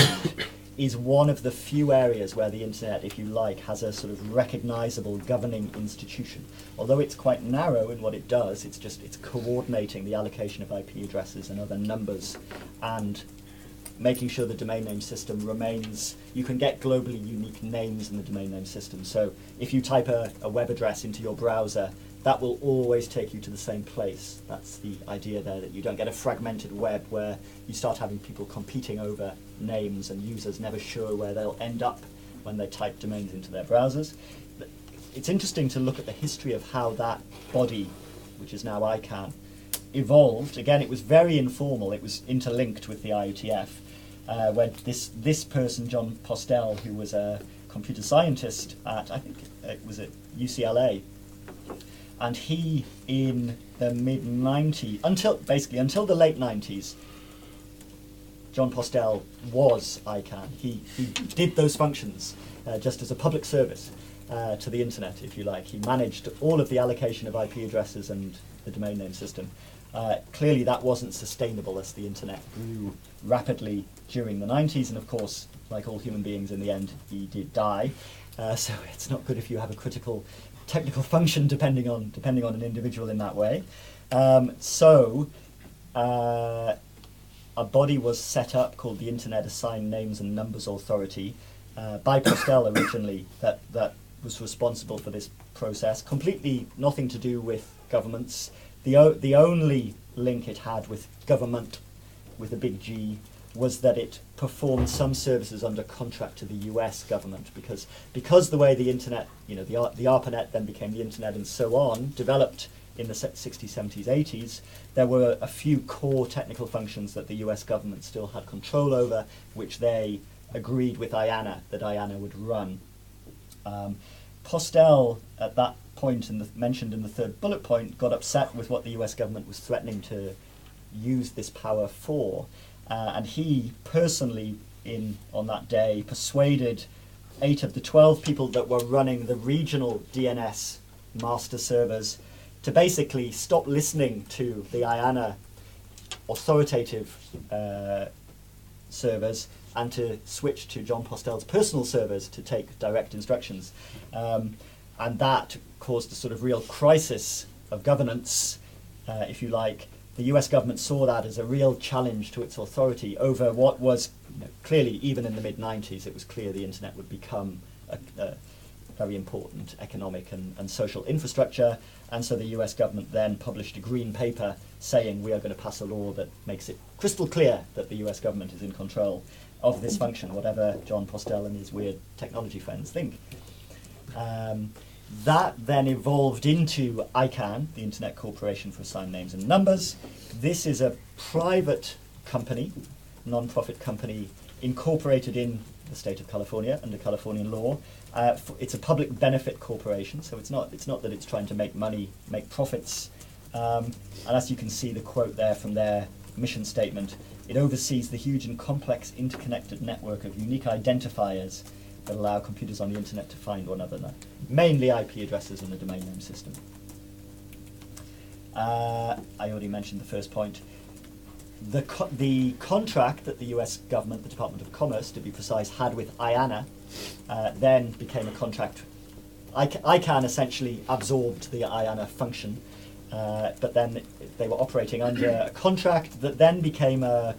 is one of the few areas where the internet, if you like, has a sort of recognizable governing institution. Although it's quite narrow in what it does, it's coordinating the allocation of IP addresses and other numbers and making sure the domain name system remains. You can get globally unique names in the domain name system. So if you type a web address into your browser, that will always take you to the same place. That's the idea there, that you don't get a fragmented web where you start having people competing over names and users never sure where they'll end up when they type domains into their browsers. It's interesting to look at the history of how that body, which is now ICANN, evolved. Again, it was very informal. It was interlinked with the IETF. When this person, John Postel, who was a computer scientist at, I think it was at UCLA, and he, in the mid-90s, until the late 90s, John Postel was ICANN. He did those functions just as a public service to the internet, if you like. He managed all of the allocation of IP addresses and the domain name system. Clearly that wasn't sustainable as the internet grew rapidly during the 90s, and of course, like all human beings, in the end, he did die. So it's not good if you have a critical technical function depending on an individual in that way. A body was set up called the Internet Assigned Names and Numbers Authority by Postel originally that was responsible for this process. Completely nothing to do with governments. The only link it had with government, with a big G, was that it performed some services under contract to the US government, because the way the internet, the ARPANET then became the internet and so on, developed in the 60s, 70s, 80s, there were a few core technical functions that the US government still had control over, which they agreed with IANA that IANA would run. Postel, at that point, mentioned in the third bullet point, got upset with what the US government was threatening to use this power for. And he personally, on that day, persuaded 8 of the 12 people that were running the regional DNS master servers to basically stop listening to the IANA authoritative servers and to switch to John Postel's personal servers to take direct instructions. And that caused a sort of real crisis of governance, if you like. The US government saw that as a real challenge to its authority over what was, clearly, even in the mid-90s, it was clear the internet would become a very important economic and social infrastructure. And so the US government then published a green paper saying we are going to pass a law that makes it crystal clear that the US government is in control of this function, whatever John Postel and his weird technology friends think. That then evolved into ICANN, the Internet Corporation for Assigned Names and Numbers. This is a private company, non-profit company, incorporated in the state of California under Californian law. It's a public benefit corporation, so it's not that it's trying to make money, make profits. And as you can see, the quote there from their mission statement, it oversees the huge and complex interconnected network of unique identifiers that allow computers on the internet to find one another, mainly IP addresses and the domain name system. I already mentioned the first point. The contract that the US government, the Department of Commerce to be precise, had with IANA then became a contract. ICANN essentially absorbed the IANA function, but then they were operating under a contract that then became a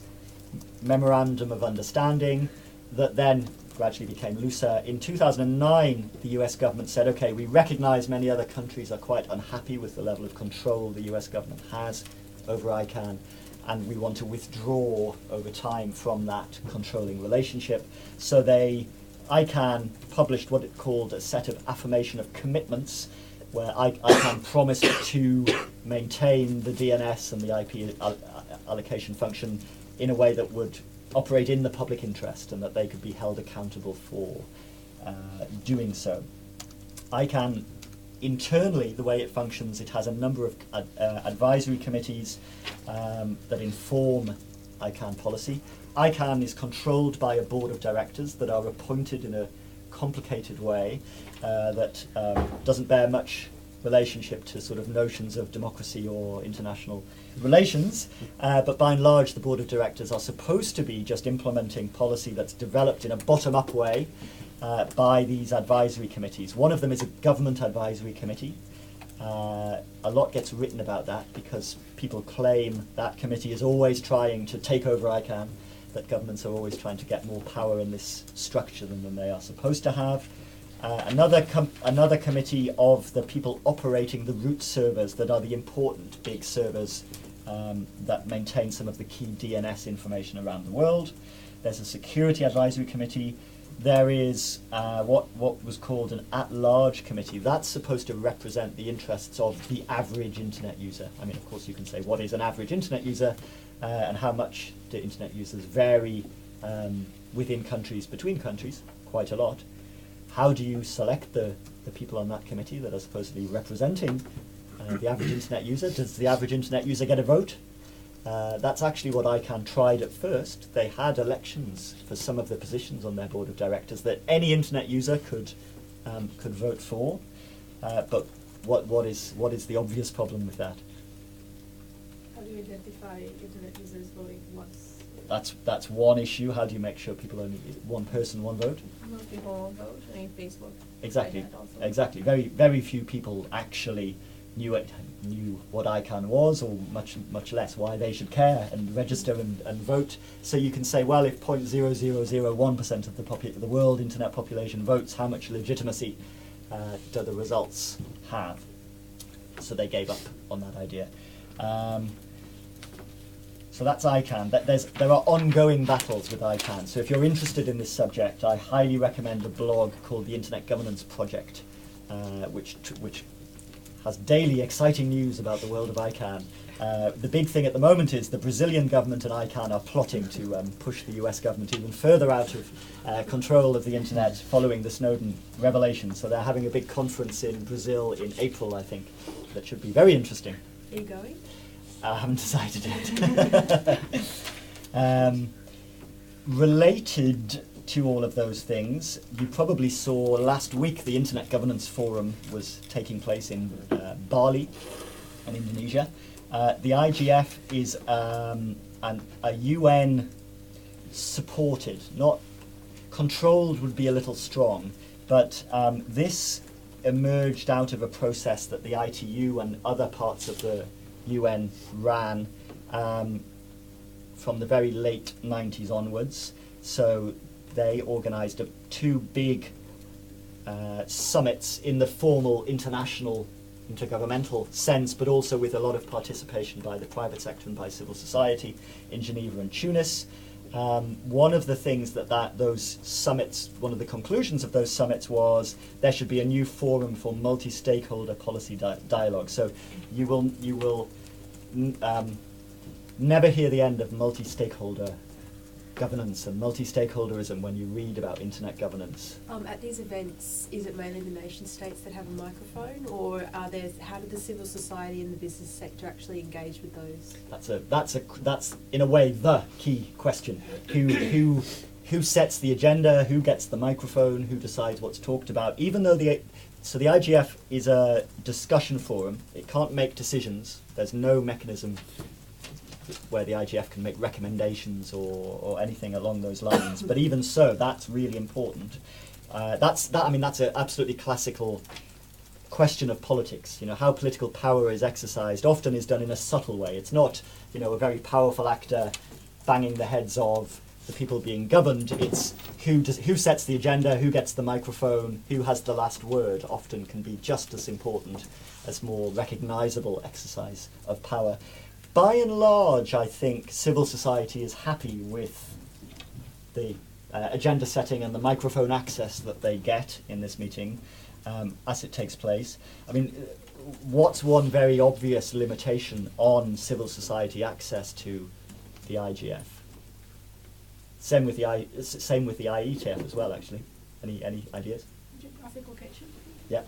memorandum of understanding that then gradually became looser. In 2009, the US government said, okay, we recognize many other countries are quite unhappy with the level of control the US government has over ICANN, and we want to withdraw over time from that controlling relationship. So ICANN published what it called a set of affirmation of commitments, where ICANN promised to maintain the DNS and the IP allocation function in a way that would operate in the public interest and that they could be held accountable for doing so. ICANN, internally, the way it functions, it has a number of advisory committees that inform ICANN policy. ICANN is controlled by a board of directors that are appointed in a complicated way that doesn't bear much relationship to sort of notions of democracy or international relations, but by and large the board of directors are supposed to be just implementing policy that's developed in a bottom-up way by these advisory committees. One of them is a government advisory committee. A lot gets written about that because people claim that committee is always trying to take over ICANN, that governments are always trying to get more power in this structure than they are supposed to have. Another committee of the people operating the root servers that are the important big servers that maintain some of the key DNS information around the world. There's a security advisory committee. There is what was called an at-large committee. That's supposed to represent the interests of the average internet user. I mean, of course, you can say, what is an average internet user and how much do internet users vary within countries, between countries, quite a lot. How do you select the people on that committee that are supposedly representing the average internet user? Does the average internet user get a vote? That's actually what ICANN tried at first. They had elections for some of the positions on their board of directors that any internet user could vote for. But what is the obvious problem with that? How do you identify internet users voting once? That's one issue. How do you make sure people only one person, one vote? Most people won't vote. I mean, Facebook. Exactly. tried that also. Exactly. Very few people actually knew what ICANN was, or much less why they should care and register and vote. So you can say, well, if 0.0001% of the world internet population votes, how much legitimacy do the results have? So they gave up on that idea. So that's ICANN. There are ongoing battles with ICANN. So if you're interested in this subject, I highly recommend a blog called the Internet Governance Project, which has daily exciting news about the world of ICANN. The big thing at the moment is the Brazilian government and ICANN are plotting to push the US government even further out of control of the internet following the Snowden revelation. So they're having a big conference in Brazil in April, I think, that should be very interesting. Are you going? I haven't decided yet. Related to all of those things, you probably saw last week the Internet Governance Forum was taking place in Bali in Indonesia. The IGF is a UN supported, not controlled would be a little strong, but this emerged out of a process that the ITU and other parts of the UN ran from the very late 90s onwards. So they organised two big summits in the formal international intergovernmental sense, but also with a lot of participation by the private sector and by civil society in Geneva and Tunis. One of the things those summits, one of the conclusions of those summits was there should be a new forum for multi-stakeholder policy dialogue. So you will never hear the end of multi-stakeholder governance and multi-stakeholderism when you read about internet governance. At these events, is it mainly the nation states that have a microphone, or how do the civil society and the business sector actually engage with those? That's in a way the key question. Who who sets the agenda, who gets the microphone, who decides what's talked about. Even though the IGF is a discussion forum, it can't make decisions. There's no mechanism where the IGF can make recommendations or anything along those lines. But even so, that's really important. That's an absolutely classical question of politics. You know, how political power is exercised often is done in a subtle way. It's not, you know, a very powerful actor banging the heads of the people being governed. It's who sets the agenda, who gets the microphone, who has the last word. Often can be just as important as more recognizable exercise of power. By and large, I think civil society is happy with the agenda setting and the microphone access that they get in this meeting as it takes place. I mean, what's one very obvious limitation on civil society access to the IGF? Same with the IETF as well, actually. Any ideas? Geographic location. Yeah.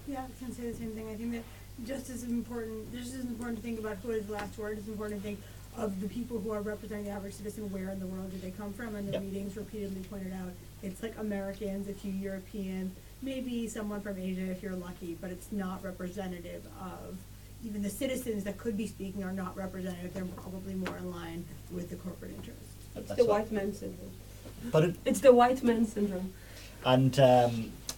Yeah, I was going to say the same thing. I think that just as important to think about who has the last word, it's important to think of the people who are representing the average citizen, where in the world do they come from, and the Yep. meetings repeatedly pointed out, it's like Americans, a few European, maybe someone from Asia if you're lucky, but it's not representative of, even the citizens that could be speaking are not representative, they're probably more in line with the corporate interests. It's the white man syndrome. But It's the white man syndrome.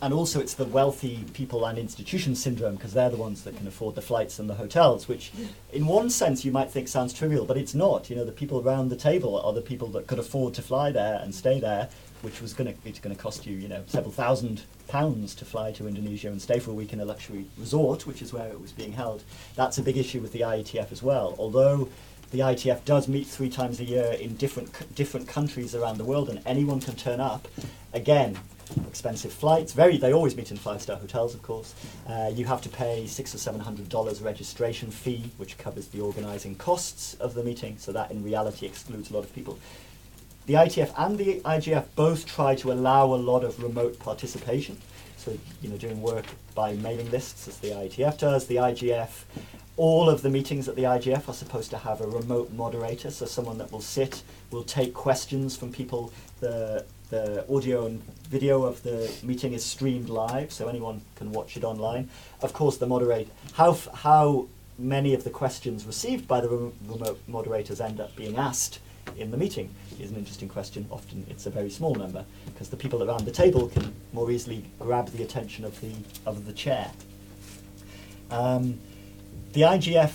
and also it's the wealthy people and institutions syndrome, because they're the ones that can afford the flights and the hotels, which in one sense you might think sounds trivial, but it's not. You know, the people around the table are the people that could afford to fly there and stay there, which was going to cost you, you know, several £1,000s to fly to Indonesia and stay for a week in a luxury resort, which is where it was being held. That's a big issue with the IETF as well. Although the IETF does meet 3 times a year in different countries around the world, and anyone can turn up. Again, expensive flights. They always meet in 5-star hotels, of course. You have to pay $600 or $700 registration fee, which covers the organising costs of the meeting. So that, in reality, excludes a lot of people. The IETF and the IGF both try to allow a lot of remote participation. So, you know, doing work by mailing lists, as the IETF does. The IGF. All of the meetings at the IGF are supposed to have a remote moderator, so someone that will take questions from people. The audio and video of the meeting is streamed live, so anyone can watch it online. Of course, the moderator, how many of the questions received by the remote moderators end up being asked in the meeting is an interesting question. Often it's a very small number, because the people around the table can more easily grab the attention of the chair. The IGF,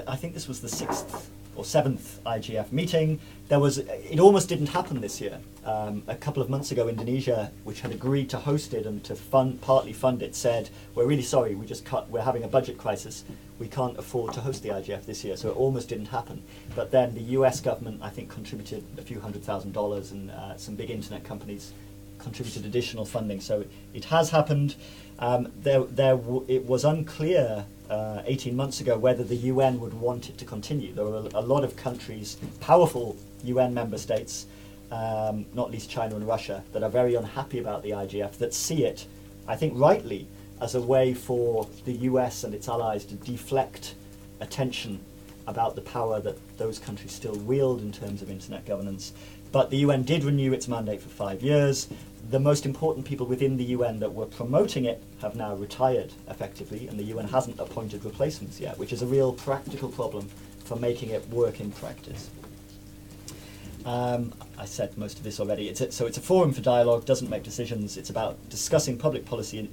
I think this was the 6th or 7th IGF meeting. It almost didn't happen this year. A couple of months ago, Indonesia, which had agreed to host it and to partly fund it, said, "We're really sorry, we're having a budget crisis. We can't afford to host the IGF this year," so it almost didn't happen. But then the US government, I think, contributed a few $100,000, and some big internet companies contributed additional funding. So it has happened. It was unclear 18 months ago whether the UN would want it to continue. There were a lot of countries, powerful UN member states, not least China and Russia, that are very unhappy about the IGF, that see it, I think rightly, as a way for the US and its allies to deflect attention about the power that those countries still wield in terms of internet governance. But the UN did renew its mandate for 5 years. The most important people within the UN that were promoting it have now retired, effectively, and the UN hasn't appointed replacements yet, which is a real practical problem for making it work in practice. I said most of this already. So it's a forum for dialogue, doesn't make decisions. It's about discussing public policy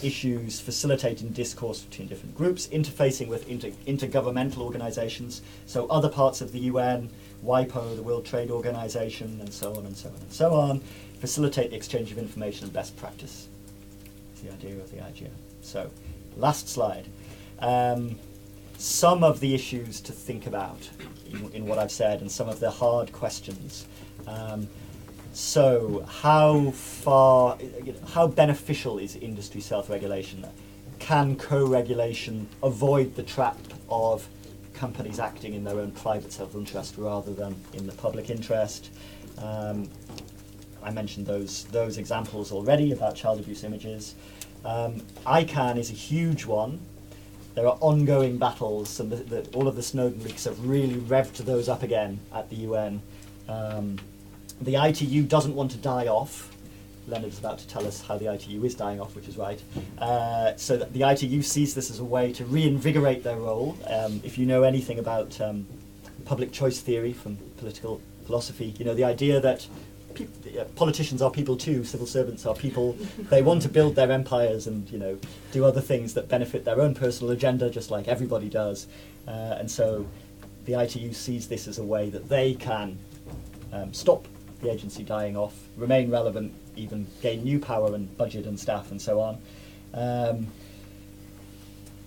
issues, facilitating discourse between different groups, interfacing with intergovernmental organisations, so other parts of the UN, WIPO, the World Trade Organization, and so on and so on and so on, facilitate the exchange of information and best practice. That's the idea of the IGF. So, last slide. Some of the issues to think about in what I've said, and some of the hard questions. So, how beneficial is industry self-regulation? Can co-regulation avoid the trap of companies acting in their own private self-interest rather than in the public interest? I mentioned those examples already about child abuse images. ICANN is a huge one. There are ongoing battles, and all of the Snowden leaks have really revved those up again at the UN. The ITU doesn't want to die off. Leonard's about to tell us how the ITU is dying off, which is right. So that the ITU sees this as a way to reinvigorate their role. If you know anything about public choice theory from political philosophy, you know the idea that politicians are people too, civil servants are people. They want to build their empires and do other things that benefit their own personal agenda, just like everybody does. And so the ITU sees this as a way that they can stop the agency dying off, remain relevant, even gain new power and budget and staff and so on.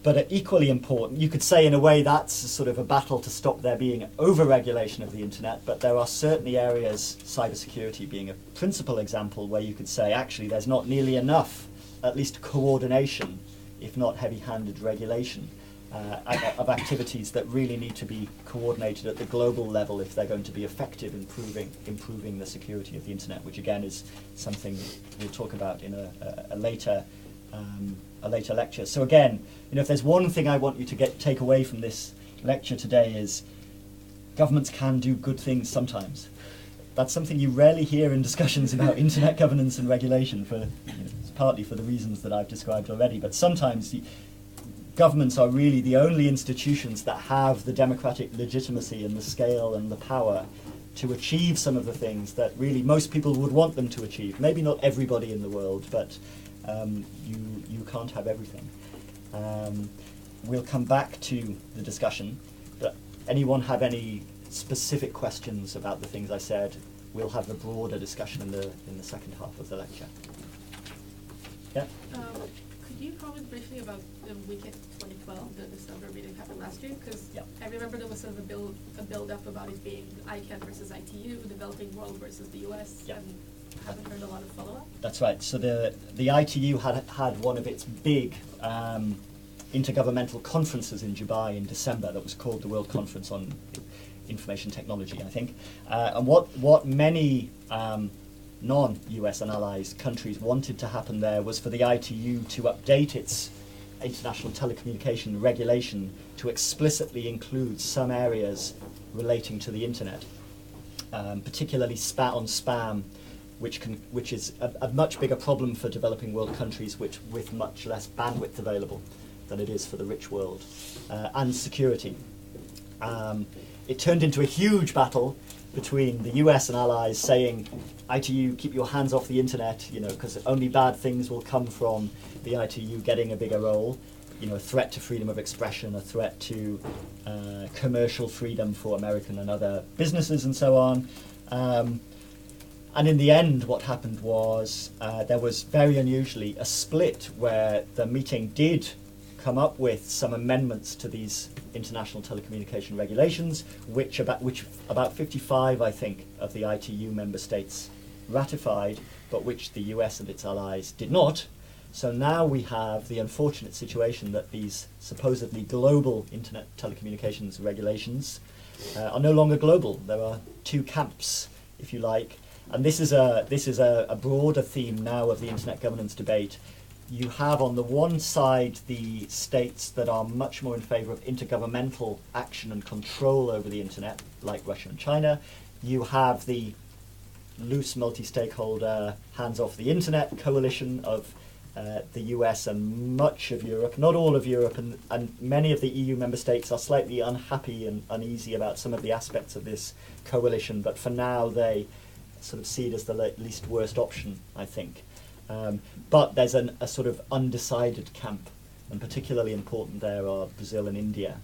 But equally important, you could say in a way that's sort of a battle to stop there being over-regulation of the internet, but there are certainly areas, cybersecurity being a principal example, where you could say actually there's not nearly enough, at least coordination, if not heavy-handed regulation, of activities that really need to be coordinated at the global level if they're going to be effective in improving the security of the internet, which again is something we'll talk about in a later lecture. So again, if there's one thing I want you to take away from this lecture today is governments can do good things sometimes. That's something you rarely hear in discussions about internet governance and regulation, it's partly for the reasons that I've described already, but sometimes governments are really the only institutions that have the democratic legitimacy and the scale and the power to achieve some of the things that really most people would want them to achieve. Maybe not everybody in the world, but you can't have everything. We'll come back to the discussion, but anyone have any specific questions about the things I said? We'll have a broader discussion in the second half of the lecture. Yeah? Could you comment briefly about the WCAT 2012, the December meeting happened last year? Because I remember there was sort of a build-up about it being ICANN versus ITU, the developing world versus the US, and haven't heard a lot of follow-up. That's right. So the ITU had one of its big intergovernmental conferences in Dubai in December that was called the World Conference on Information Technology, I think. And what many non-US and allies countries wanted to happen there was for the ITU to update its international telecommunication regulation to explicitly include some areas relating to the internet, particularly on spam, which is a much bigger problem for developing world countries with much less bandwidth available than it is for the rich world, and security. It turned into a huge battle between the US and allies saying, ITU, keep your hands off the internet, because only bad things will come from the ITU getting a bigger role. A threat to freedom of expression, a threat to commercial freedom for American and other businesses and so on. And in the end, what happened was there was very unusually a split where the meeting did come up with some amendments to these international telecommunication regulations, which about 55, I think, of the ITU member states ratified, but which the US and its allies did not. So now we have the unfortunate situation that these supposedly global internet telecommunications regulations are no longer global. There are two camps, if you like, and this is a broader theme now of the internet governance debate. You have on the one side the states that are much more in favour of intergovernmental action and control over the internet, like Russia and China. You have the loose multi-stakeholder hands off the internet coalition of the US and much of Europe, not all of Europe, and many of the EU member states are slightly unhappy and uneasy about some of the aspects of this coalition, but for now they sort of see it as the least worst option, I think. But there's a sort of undecided camp, and particularly important there are Brazil and India,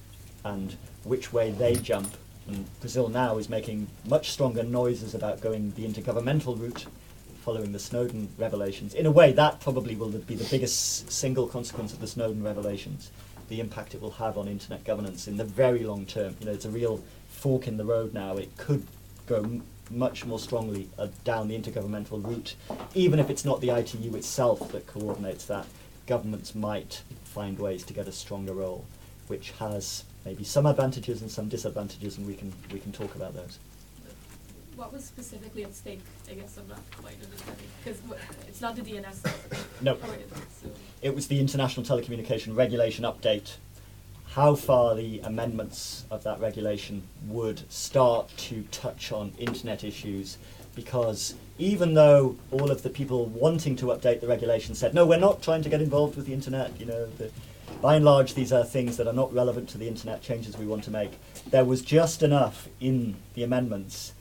and which way they jump. And Brazil now is making much stronger noises about going the intergovernmental route following the Snowden revelations. In a way, that probably will be the biggest single consequence of the Snowden revelations, the impact it will have on internet governance in the very long term. It's a real fork in the road now. It could go much more strongly down the intergovernmental route. Even if it's not the ITU itself that coordinates that, governments might find ways to get a stronger role, which has maybe some advantages and some disadvantages, and we can talk about those. What was specifically at stake? I guess I'm not quite understanding, because it's not the DNS. No. It was the International Telecommunication Regulation update. How far the amendments of that regulation would start to touch on internet issues because even though all of the people wanting to update the regulation said, no, we're not trying to get involved with the internet, by and large these are things that are not relevant to the internet changes we want to make, there was just enough in the amendments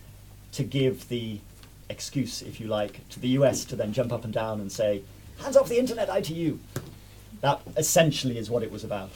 to give the excuse, if you like, to the US to then jump up and down and say, hands off the internet, ITU. That essentially is what it was about.